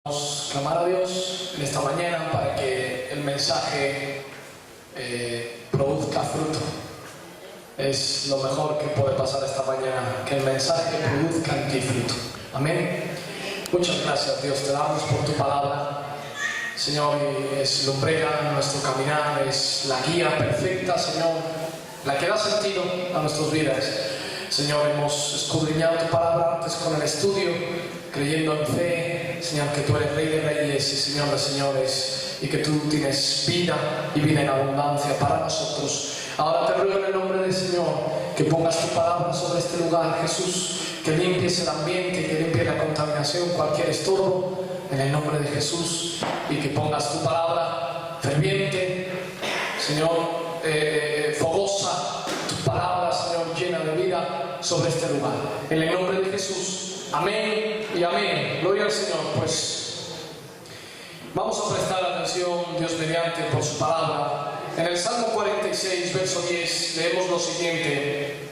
Vamos a clamar a Dios en esta mañana para que el mensaje produzca fruto. Es lo mejor que puede pasar esta mañana, que el mensaje produzca en ti fruto. Amén. Muchas gracias, Dios, te damos por tu palabra, Señor, y es lumbrera en nuestro caminar, es la guía perfecta, Señor, la que da sentido a nuestras vidas. Señor, hemos escudriñado tu palabra antes con el estudio, creyendo en fe, Señor, que tú eres Rey de Reyes y Señor de Señores, y que tú tienes vida y vida en abundancia para nosotros. Ahora te ruego en el nombre del Señor que pongas tu palabra sobre este lugar, Jesús, que limpies el ambiente, que limpies la contaminación, cualquier estorbo, en el nombre de Jesús, y que pongas tu palabra ferviente, Señor, fogosa, tu palabra, Señor, llena de vida sobre este lugar. En el nombre de Jesús, amén y amén. Gloria al Señor. Pues vamos a prestar atención, Dios mediante, por su palabra. En el Salmo 46, verso 10, leemos lo siguiente.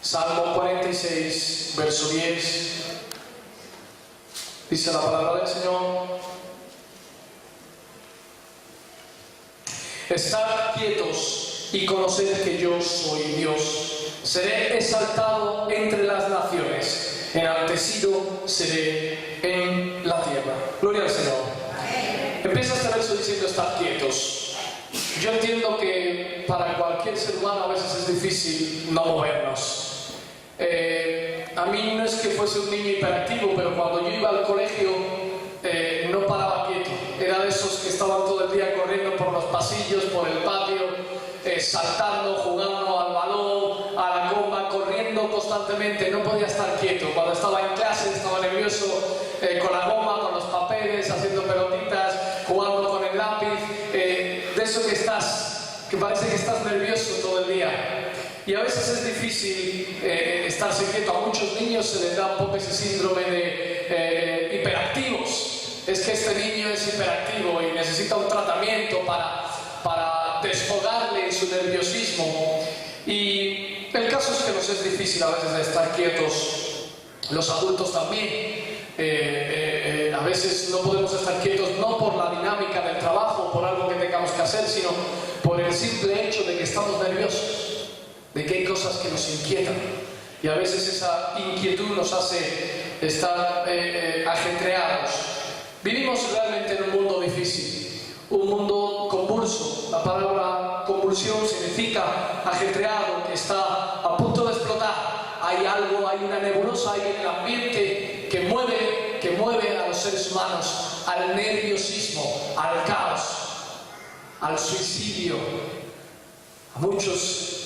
Salmo 46, verso 10. Dice la palabra del Señor: Estad quietos y conoced que yo soy Dios. Seré exaltado entre las naciones, enaltecido seré en la tierra. Gloria al Señor. Empieza este verso diciendo: estad quietos. Yo entiendo que para cualquier ser humano a veces es difícil no movernos. A mí no es que fuese un niño hiperactivo, pero cuando yo iba al colegio no paraba quieto. Era de esos que estaban todo el día corriendo por los pasillos, por el patio, saltando, jugando al balón, a la goma, corriendo constantemente. No podía estar quieto. Cuando estaba en clase estaba nervioso, con la goma, con los papeles, haciendo pelotitas, jugando con el lápiz. De eso que parece que estás nervioso todo el día. Y a veces es difícil estarse quieto. A muchos niños se les da un poco ese síndrome de hiperactivos. Es que este niño es hiperactivo y necesita un tratamiento para desfogarle en su nerviosismo. Y el caso es que nos es difícil a veces de estar quietos. Los adultos también. A veces no podemos estar quietos, no por la dinámica del trabajo, por algo que tengamos que hacer, sino por el simple hecho de que estamos nerviosos, de que hay cosas que nos inquietan. Y a veces esa inquietud nos hace estar ajetreados. Vivimos realmente en un mundo difícil, un mundo convulso. La palabra convulsión significa ajetreado, que está a punto de explotar. Hay algo, hay una nebulosa ahí en el ambiente que mueve a los seres humanos al nerviosismo, al caos, al suicidio. A muchos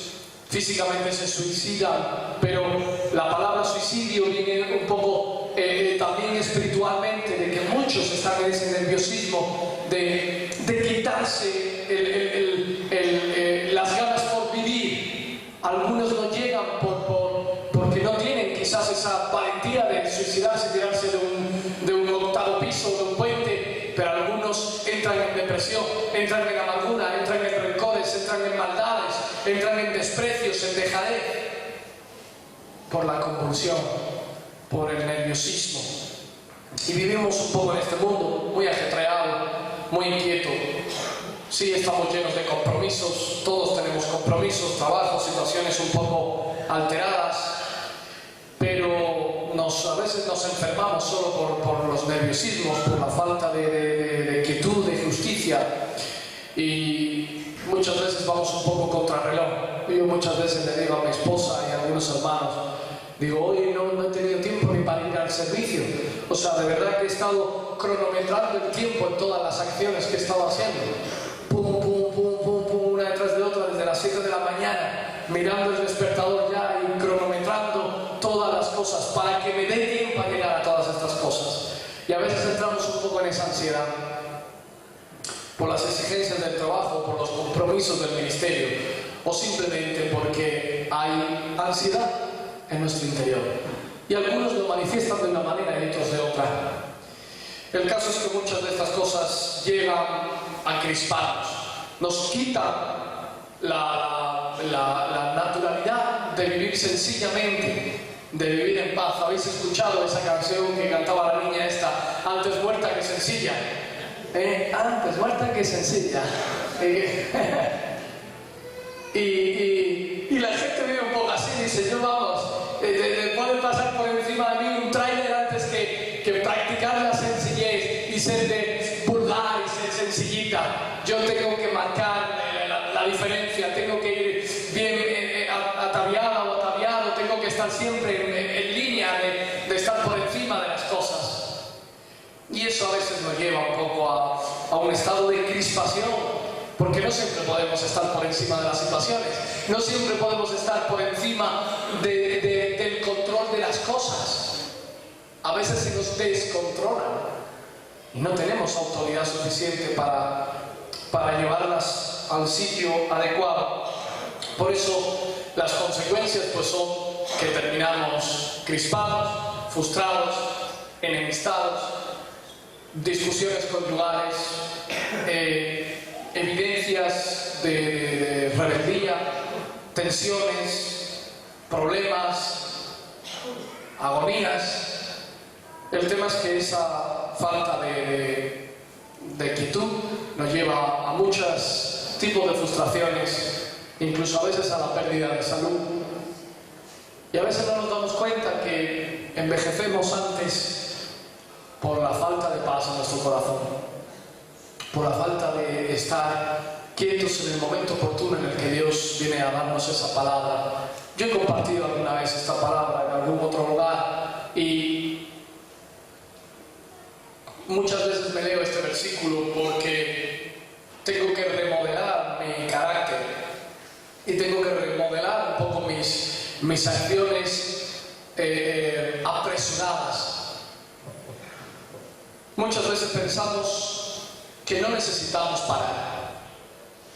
físicamente se suicidan, pero la palabra suicidio viene un poco también espiritualmente, de que muchos están en ese nerviosismo de quitarse las ganas por vivir. Algunos no llegan porque no tienen quizás esa valentía de suicidarse, tirarse de un octavo piso, de un puente, pero algunos entran en depresión, entran en amargura, entran en rencores, entran en maldades, entran en desprecios, en dejadez, por la convulsión, por el nerviosismo. Y vivimos un poco en este mundo muy ajetreado, muy inquieto. Sí, estamos llenos de compromisos, todos tenemos compromisos, trabajos, situaciones un poco alteradas, pero a veces nos enfermamos solo por los nerviosismos, por la falta de quietud, de justicia, y muchas veces vamos un poco contra el reloj. Yo muchas veces le digo a mi esposa y a algunos hermanos, digo, hoy no he tenido tiempo ni para ir al servicio. O sea, de verdad que he estado cronometrando el tiempo en todas las acciones que he estado haciendo. Pum, pum, pum, pum, pum, una detrás de otra, desde las 7 de la mañana, mirando el despertador ya y cronometrando todas las cosas para que me dé tiempo a llegar a todas estas cosas. Y a veces entramos un poco en esa ansiedad por las exigencias del trabajo, por los compromisos del ministerio, o simplemente porque hay ansiedad en nuestro interior. Y algunos lo manifiestan de una manera y otros de otra. El caso es que muchas de estas cosas llegan a crisparnos, nos quitan la naturalidad de vivir sencillamente, de vivir en paz. ¿Habéis escuchado esa canción que cantaba la niña esta? Antes muerta que sencilla. Antes muerta que sencilla. Y la gente vive un poco así, dice, yo vamos, puede pasar por encima de mí un tráiler antes que practicar la sencillez y ser vulgar y ser sencillita. Yo tengo que marcar la diferencia, tengo que ir bien ataviada o ataviado, tengo que estar siempre en línea de estar por encima de las cosas. Y eso a veces nos lleva un poco a un estado de crispación. Porque no siempre podemos estar por encima de las situaciones, no siempre podemos estar por encima del control de las cosas. A veces se nos descontrolan y no tenemos autoridad suficiente para llevarlas al sitio adecuado. Por eso las consecuencias pues son que terminamos crispados, frustrados, enemistados, discusiones conyugales, evidencias de rebeldía, tensiones, problemas, agonías. El tema es que esa falta de quietud nos lleva a muchos tipos de frustraciones, incluso a veces a la pérdida de salud. Y a veces no nos damos cuenta que envejecemos antes por la falta de paz en nuestro corazón, por la falta de estar quietos en el momento oportuno en el que Dios viene a darnos esa palabra. Yo he compartido alguna vez esta palabra en algún otro lugar y muchas veces me leo este versículo porque tengo que remodelar mi carácter y tengo que remodelar un poco mis acciones apresuradas. Muchas veces pensamos que no necesitamos parar.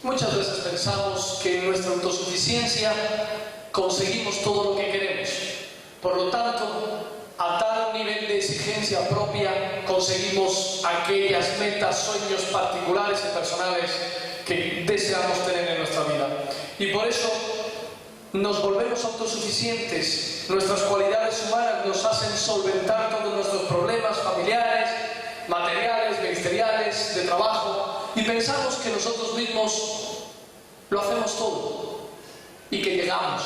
Muchas veces pensamos que en nuestra autosuficiencia conseguimos todo lo que queremos. Por lo tanto, a tal nivel de exigencia propia conseguimos aquellas metas, sueños particulares y personales que deseamos tener en nuestra vida. Y por eso nos volvemos autosuficientes. Nuestras cualidades humanas nos hacen solventar todos nuestros problemas familiares, materiales, ministeriales, de trabajo, y pensamos que nosotros mismos lo hacemos todo y que llegamos.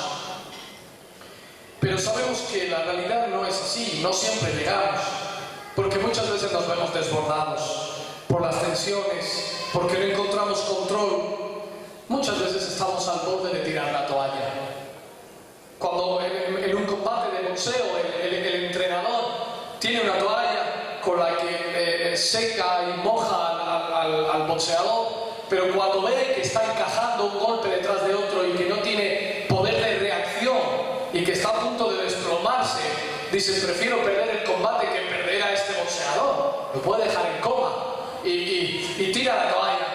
Pero sabemos que la realidad no es así, no siempre llegamos, porque muchas veces nos vemos desbordados por las tensiones, porque no encontramos control. Muchas veces estamos al borde de tirar la toalla. Cuando en un combate de boxeo el entrenador tiene una toalla con la que seca y moja al boxeador, pero cuando ve que está encajando un golpe detrás de otro y que no tiene poder de reacción y que está a punto de desplomarse, dice: prefiero perder el combate que perder a este boxeador, lo puede dejar en coma, y tira la toalla.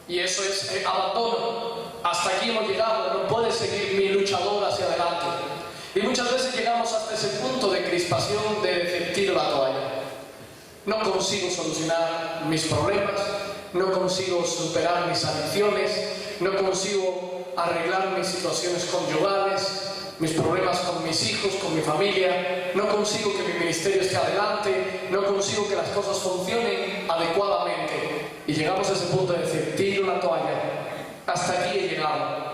Y eso es abandono. Hasta aquí hemos llegado, no puede seguir mi luchador hacia adelante. Y muchas veces llegamos hasta ese punto de crispación de tiro la toalla. No consigo solucionar mis problemas, no consigo superar mis adicciones, no consigo arreglar mis situaciones conyugales, mis problemas con mis hijos, con mi familia, no consigo que mi ministerio esté adelante, no consigo que las cosas funcionen adecuadamente. Y llegamos a ese punto de decir: tiro la toalla, hasta aquí he llegado.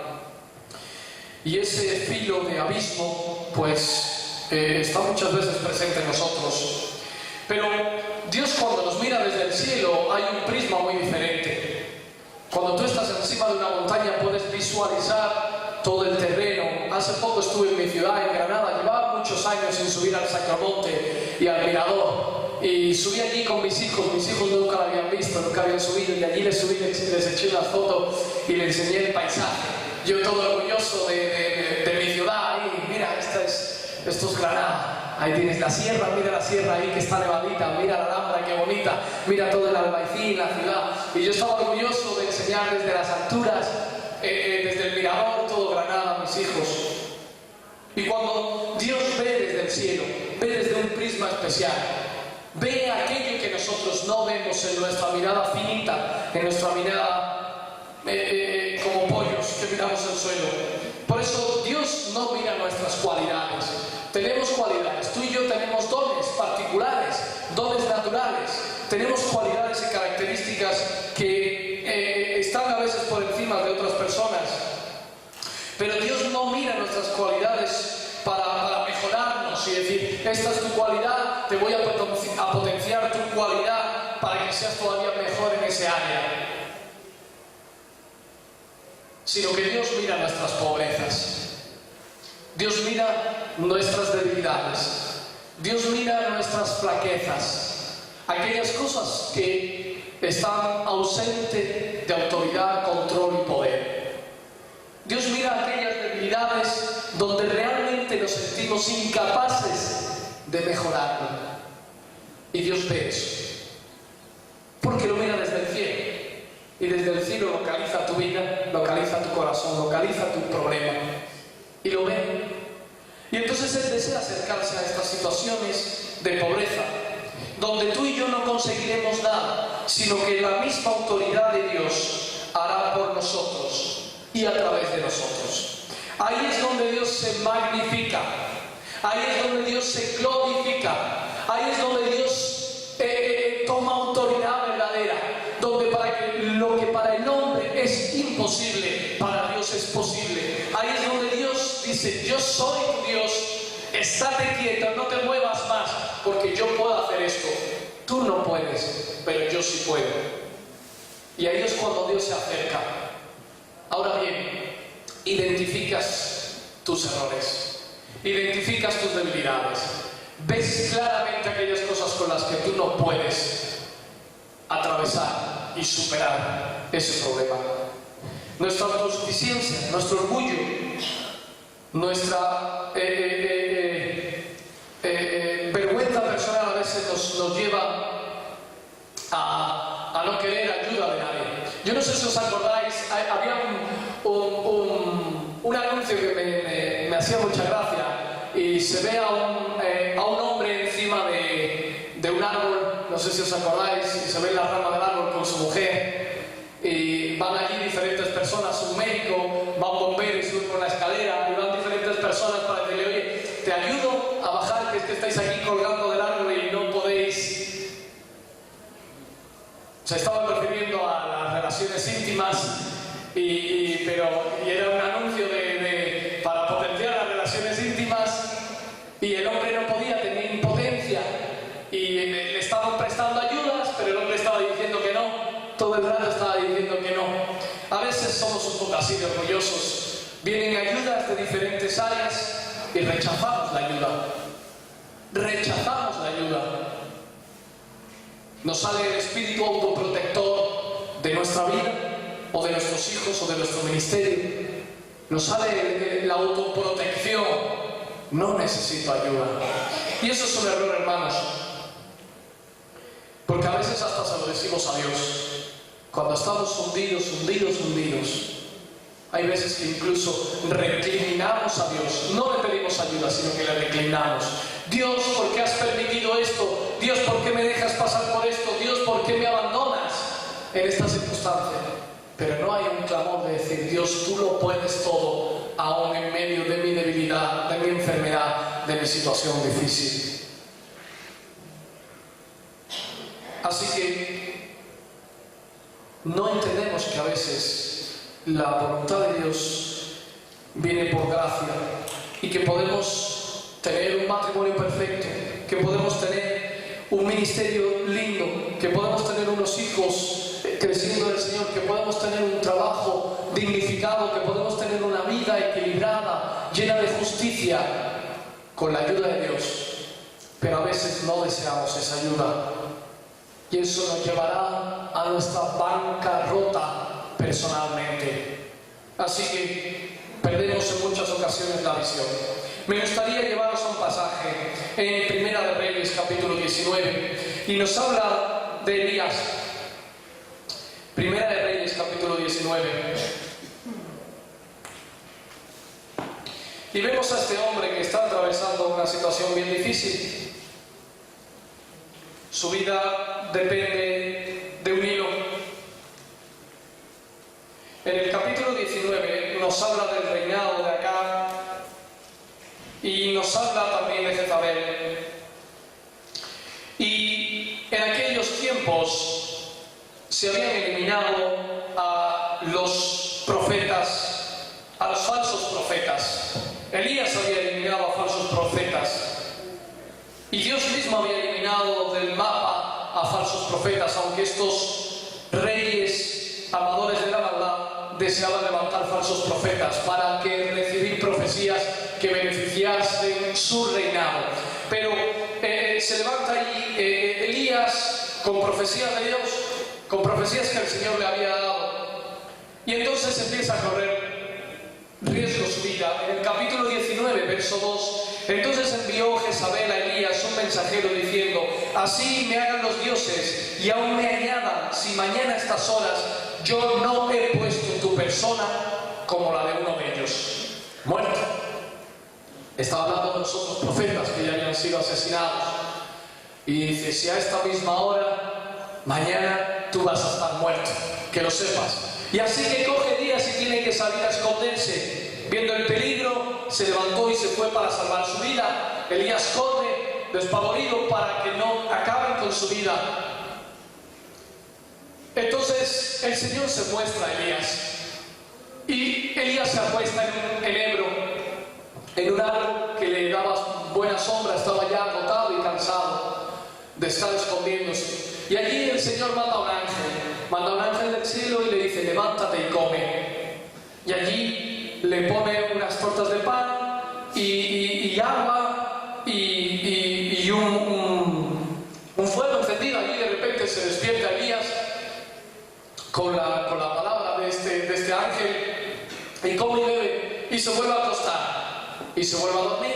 Y ese filo de abismo, pues, está muchas veces presente en nosotros. Pero Dios, cuando nos mira desde el cielo, hay un prisma muy diferente. Cuando tú estás encima de una montaña puedes visualizar todo el terreno. Hace poco estuve en mi ciudad, en Granada, llevaba muchos años sin subir al Sacromonte y al Mirador, y subí allí con mis hijos nunca lo habían visto, nunca habían subido, y allí les subí, les eché una foto y les enseñé el paisaje. Yo todo orgulloso de mi ciudad, ahí, mira, esto es Granada, ahí tienes la sierra, mira la sierra ahí que está nevadita, mira la Alhambra, qué bonita, mira todo el Albaicín, la ciudad. Y yo estaba orgulloso de enseñar desde las alturas, desde el Mirador, todo Granada a mis hijos. Y cuando Dios ve desde el cielo, ve desde un prisma especial, ve aquello que nosotros no vemos en nuestra mirada finita, en nuestra mirada como pollos que miramos el suelo. Por eso Dios no mira nuestras cualidades, tenemos cualidades. Tú y yo tenemos dones particulares, dones naturales. Tenemos cualidades y características que están a veces por encima de otras personas. Pero Dios no mira nuestras cualidades para mejorarnos y decir, esta es tu cualidad, te voy a potenciar tu cualidad para que seas todavía mejor en ese área. Sino que Dios mira nuestras pobrezas. Dios mira nuestras debilidades. Dios mira nuestras flaquezas. Aquellas cosas que están ausentes de autoridad, control y poder. Dios mira aquellas debilidades donde realmente nos sentimos incapaces de mejorarlo. Y Dios ve eso. Porque lo mira desde el cielo. Y desde el cielo localiza tu vida, localiza tu corazón, localiza tu problema. Y lo ve. Y entonces Él desea acercarse a estas situaciones de pobreza, donde tú y yo no conseguiremos nada, sino que la misma autoridad de Dios hará por nosotros y a través de nosotros. Ahí es donde Dios se magnifica, ahí es donde Dios se glorifica, ahí es donde Dios toma autoridad verdadera, donde lo que para el hombre es imposible, para Dios es posible. Ahí es donde Dios dice, yo soy tu Dios, estate quieto, no te muevas más, porque yo puedo hacer esto. Tú no puedes, pero yo sí puedo. Y ahí es cuando Dios se acerca. Ahora bien, identificas tus errores, identificas tus debilidades, ves claramente aquellas cosas con las que tú no puedes atravesar y superar ese problema. Nuestra autosuficiencia, nuestro orgullo, nuestra vergüenza personal a veces nos lleva a no querer ayuda de nadie. Yo no sé si os acordáis, había un anuncio que me hacía mucha gracia, y se ve a un hombre encima de un árbol, no sé si os acordáis, y se ve la rama del árbol con su mujer, y van allí diferentes personas, un médico, va un bombero y sube por la escalera, y van diferentes personas para decirle, oye, te ayudo a bajar, que es que estáis aquí colgando del árbol y no podéis. Se estaban refiriendo a las relaciones íntimas, y era un anuncio para potenciar las relaciones íntimas, y el hombre no podía, tenía impotencia, y le estaban prestando ayudas, pero el hombre estaba diciendo que no, todo el rato estaba diciendo que no. A veces somos un poco así de orgullosos, vienen ayudas de diferentes áreas y rechazamos la ayuda. Rechazamos la ayuda. Nos sale el espíritu autoprotector de nuestra vida, o de nuestros hijos, o de nuestro ministerio. Nos sale la autoprotección. No necesito ayuda. Y eso es un error, hermanos. Porque a veces hasta se lo decimos a Dios. Cuando estamos hundidos. Hay veces que incluso recriminamos a Dios. No le pedimos ayuda, sino que le reclinamos. Dios, ¿por qué has permitido esto? Dios, ¿por qué me dejas pasar por esto? Dios, ¿por qué me abandonas en esta circunstancia? Pero no hay un clamor de decir, Dios, tú lo puedes todo, aún en medio de mi debilidad, de mi enfermedad, de mi situación difícil. Así que no entendemos que a veces la voluntad de Dios viene por gracia, y que podemos tener un matrimonio perfecto, que podemos tener un ministerio lindo, que podemos tener unos hijos creciendo en el Señor, que podemos tener un trabajo dignificado, que podemos tener una vida equilibrada, llena de justicia, con la ayuda de Dios. Pero a veces no deseamos esa ayuda, y eso nos llevará a nuestra bancarrota personalmente. Así que perdemos en muchas ocasiones la visión. Me gustaría llevaros a un pasaje en Primera de Reyes, capítulo 19, y nos habla de Elías. Primera de Reyes, capítulo 19. Y vemos a este hombre que está atravesando una situación bien difícil. Su vida depende de un hilo. En el capítulo 19 nos habla del reinado de Acab, y nos nos habla también de Jezabel. Y en aquellos tiempos se habían eliminado a los profetas, a los falsos profetas. Elías había eliminado a falsos profetas. Y Dios mismo había eliminado del mapa a falsos profetas, aunque estos reyes amadores de la maldad deseaban levantar falsos profetas para que recibir profecías que beneficiasen su reinado. Pero se levanta allí Elías con profecías de Dios, con profecías que el Señor le había dado, y entonces empieza a correr riesgo su vida. En el capítulo 19, verso 2, entonces envió Jezabel a Elías un mensajero diciendo: así me hagan los dioses y aún me añadan, si mañana a estas horas yo no he puesto tu persona como la de uno de ellos, muerto. Estaba hablando de los otros profetas que ya habían sido asesinados. Y dice: si a esta misma hora, mañana tú vas a estar muerto, que lo sepas. Y así que coge Elías y tiene que salir a esconderse. Viendo el peligro, se levantó y se fue para salvar su vida. Elías corre, despavorido, para que no acaben con su vida. Entonces el Señor se muestra a Elías. Y Elías se acuesta en un enebro, en un árbol que le daba buena sombra. Estaba ya agotado y cansado de estar escondiéndose. Y allí el Señor manda un ángel del cielo y le dice: levántate y come. Y allí le pone unas tortas de pan y agua y un fuego encendido. Allí de repente se despierta Elías con la palabra de este ángel, y come y bebe y se vuelve a acostar y se vuelve a dormir.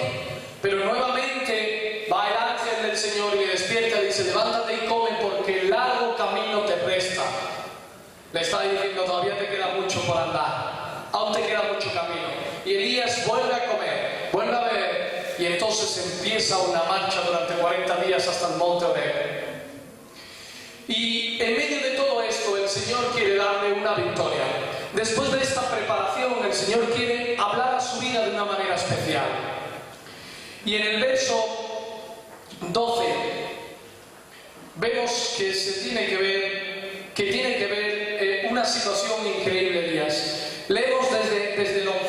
Pero nuevamente va el ángel del Señor y le despierta y dice: levántate y come, porque el largo camino te resta. Le está diciendo: todavía te queda mucho por andar, aún te queda mucho camino. Y Elías vuelve a comer, vuelve a beber, y entonces empieza una marcha durante 40 días hasta el monte Horeb. Y en medio de todo esto el Señor quiere darle una victoria. Después de esta preparación, el Señor quiere hablar a su vida de una manera especial. Y en el verso 12 vemos que tiene que ver una situación increíble, Elías. Leemos desde el 11.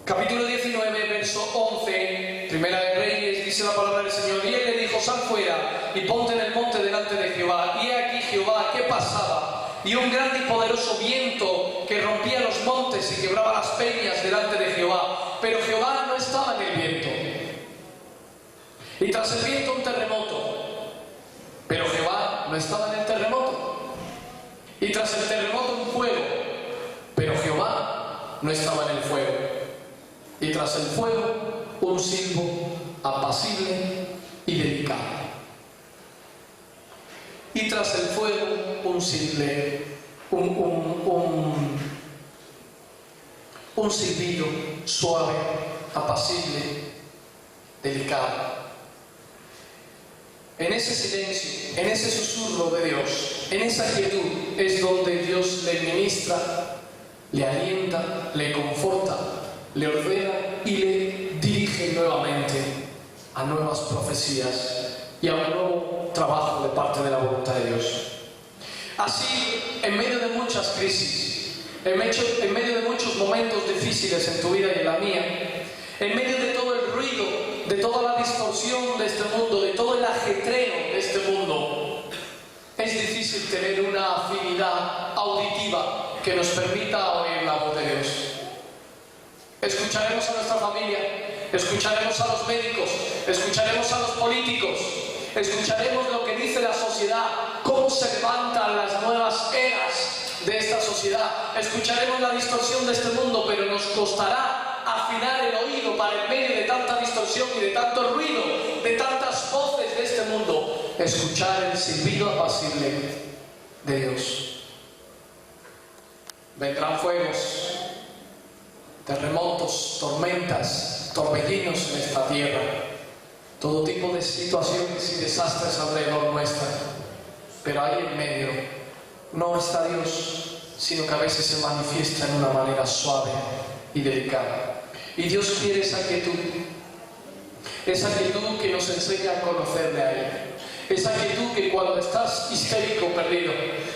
Capítulo 19, verso 11, Primera de Reyes, dice la palabra del Señor: y él le dijo: sal fuera y ponte en el monte delante de Jehová. Y he aquí Jehová que pasaba, y un grande y poderoso viento que rompía los montes y quebraba las peñas delante de Jehová. Pero Jehová no estaba en el viento. Y tras el viento un terremoto. Pero Jehová no estaba en el terremoto. Y tras el terremoto un fuego. Pero Jehová no estaba en el fuego. Y tras el fuego un silbo apacible y delicado. Y tras el fuego un silbido suave, apacible, delicado. En ese silencio, en ese susurro de Dios, en esa quietud es donde Dios le ministra, le alienta, le conforta, le ordena y le dirige nuevamente a nuevas profecías y a un nuevo trabajo de parte de la voluntad de Dios. Así, en medio de muchas crisis, en medio de muchos momentos difíciles en tu vida y en la mía, en medio de todo el ruido, de toda la distorsión de este mundo, de todo el ajetreo de este mundo, es difícil tener una afinidad auditiva que nos permita oír la voz de Dios. Escucharemos a nuestra familia, escucharemos a los médicos, escucharemos a los políticos, escucharemos lo que dice la sociedad, cómo se levantan las nuevas eras de esta sociedad, escucharemos la distorsión de este mundo, pero nos costará afinar el oído para, en medio de tanta distorsión y de tanto ruido, de tantas voces de este mundo, escuchar el silbido apacible de Dios. Vendrán fuegos, terremotos, tormentas, torbellinos en esta tierra, todo tipo de situaciones y desastres alrededor nuestra, pero ahí en medio no está Dios, sino que a veces se manifiesta en una manera suave y delicada. Y Dios quiere esa quietud, esa quietud que nos enseña a conocerle a Él, esa quietud que cuando estás histérico, perdido,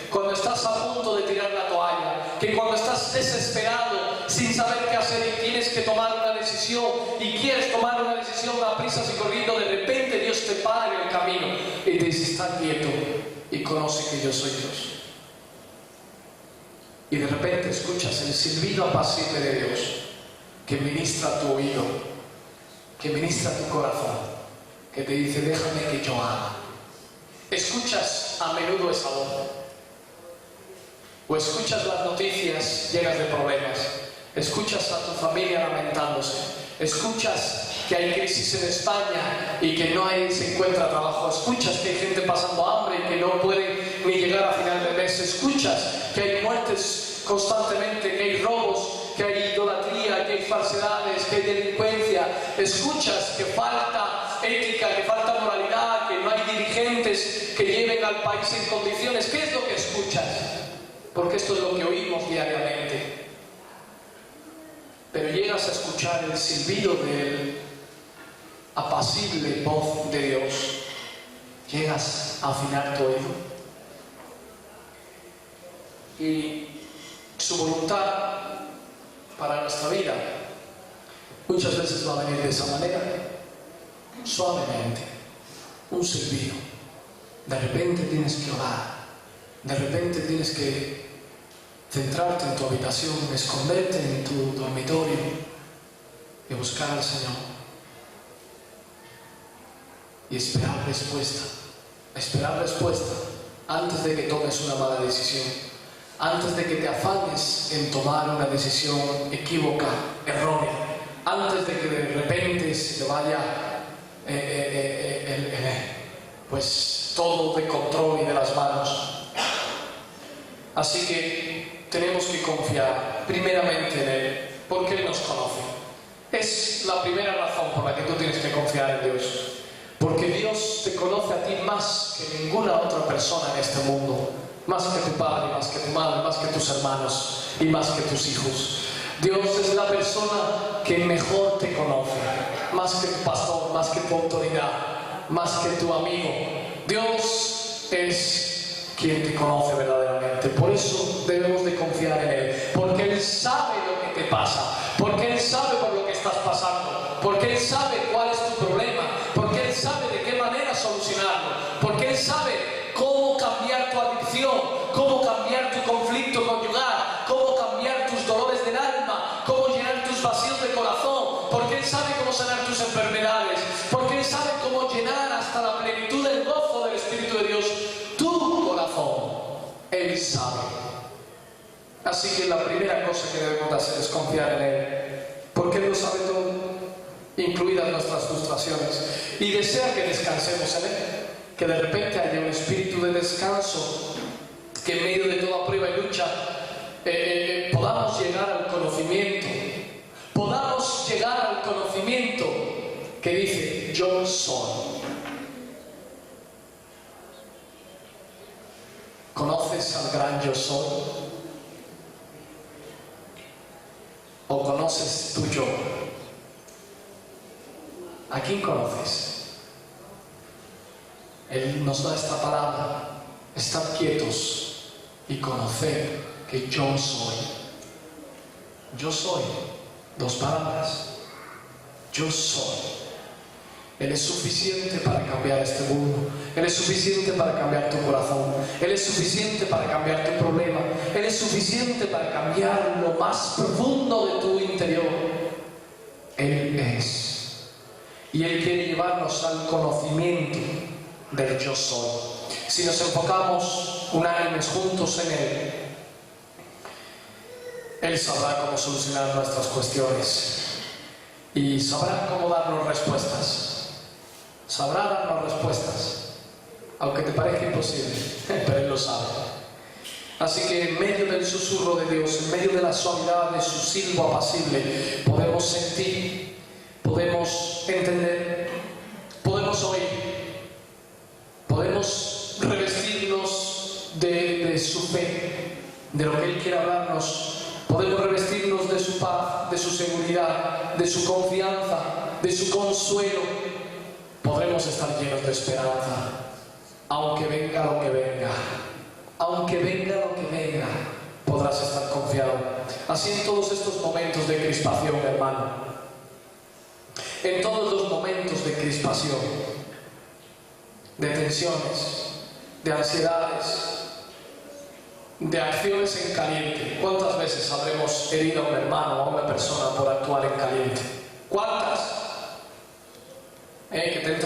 cuando estás a punto de tirar la toalla, que cuando estás desesperado, sin saber qué hacer y tienes que tomar una decisión y quieres tomar una decisión a prisas y corriendo, de repente Dios te para en el camino y te dice: está quieto y conoce que yo soy Dios. Y de repente escuchas el silbido apacible de Dios que ministra tu oído, que ministra tu corazón, que te dice: déjame que yo haga. Escuchas a menudo esa voz, o escuchas las noticias llenas de problemas, escuchas a tu familia lamentándose, escuchas que hay crisis en España y que no se encuentra trabajo, escuchas que hay gente pasando hambre y que no puede ni llegar a final de mes, escuchas que hay muertes constantemente, que hay robos, que hay idolatría, que hay falsedades, que hay delincuencia, escuchas que falta ética, que falta moralidad, que no hay dirigentes que lleven al país en condiciones. ¿Qué es lo que escuchas? Porque esto es lo que oímos diariamente. Pero llegas a escuchar el silbido del apacible voz de Dios, llegas a afinar tu oído y su voluntad para nuestra vida muchas veces va a venir de esa manera, suavemente, un silbido. De repente tienes que orar, de repente tienes que centrarte en tu habitación, esconderte en tu dormitorio y buscar al Señor y esperar respuesta antes de que tomes una mala decisión, antes de que te afanes en tomar una decisión equívoca, errónea, antes de que de repente se te vaya pues todo de control y de las manos. Así que tenemos que confiar primeramente en Él, porque Él nos conoce. Es la primera razón por la que tú tienes que confiar en Dios, porque Dios te conoce a ti más que ninguna otra persona en este mundo, más que tu padre, más que tu madre, más que tus hermanos y más que tus hijos. Dios es la persona que mejor te conoce, más que tu pastor, más que tu autoridad, más que tu amigo. Dios es quien te conoce verdaderamente. Por eso debemos de confiar en Él, porque Él sabe lo que te pasa, porque Él sabe por lo que estás pasando, porque Él sabe cuál es tu problema, porque Él sabe de qué manera solucionarlo, porque Él sabe cómo cambiar tu adicción, cómo cambiar tu conflicto conyugal, cómo cambiar tus dolores del alma, cómo llenar tus vacíos de corazón, porque Él sabe cómo sanar tus enfermedades, porque Él sabe cómo llenar hasta la plenitud del gozo del Espíritu de Dios tu corazón. Él sabe. Así que la primera cosa que debemos de hacer es confiar en Él, porque Él lo sabe todo, incluidas nuestras frustraciones, y desea que descansemos en Él, que de repente haya un espíritu de descanso, que en medio de toda prueba y lucha podamos llegar al conocimiento que dice: yo soy. ¿Conoces al gran yo soy? ¿O conoces tu yo? ¿A quién conoces? Él nos da esta palabra: estad quietos y conoced que yo soy. Yo soy, dos palabras. Yo soy. Él es suficiente para cambiar este mundo. Él es suficiente para cambiar tu corazón. Él es suficiente para cambiar tu problema. Él es suficiente para cambiar lo más profundo de tu interior. Él es. Y Él quiere llevarnos al conocimiento del yo soy. Si nos enfocamos unánimes juntos en Él, Él sabrá cómo solucionar nuestras cuestiones y sabrá cómo darnos respuestas. Sabrá darnos respuestas, aunque te parezca imposible, pero Él lo sabe. Así que en medio del susurro de Dios, en medio de la suavidad de su silbo apacible, podemos sentir, podemos entender, podemos oír, podemos revestirnos de su fe, de lo que Él quiere hablarnos. Podemos revestirnos de su paz, de su seguridad, de su confianza, de su consuelo. podemos estar llenos de esperanza, aunque venga lo que venga. Aunque venga lo que venga, podrás estar confiado. Así en todos estos momentos de crispación, hermano, en todos los momentos de crispación, de tensiones, de ansiedades, de acciones en caliente. ¿Cuántas veces habremos herido a un hermano o a una persona por actuar en caliente? ¿Cuántas? Que te entra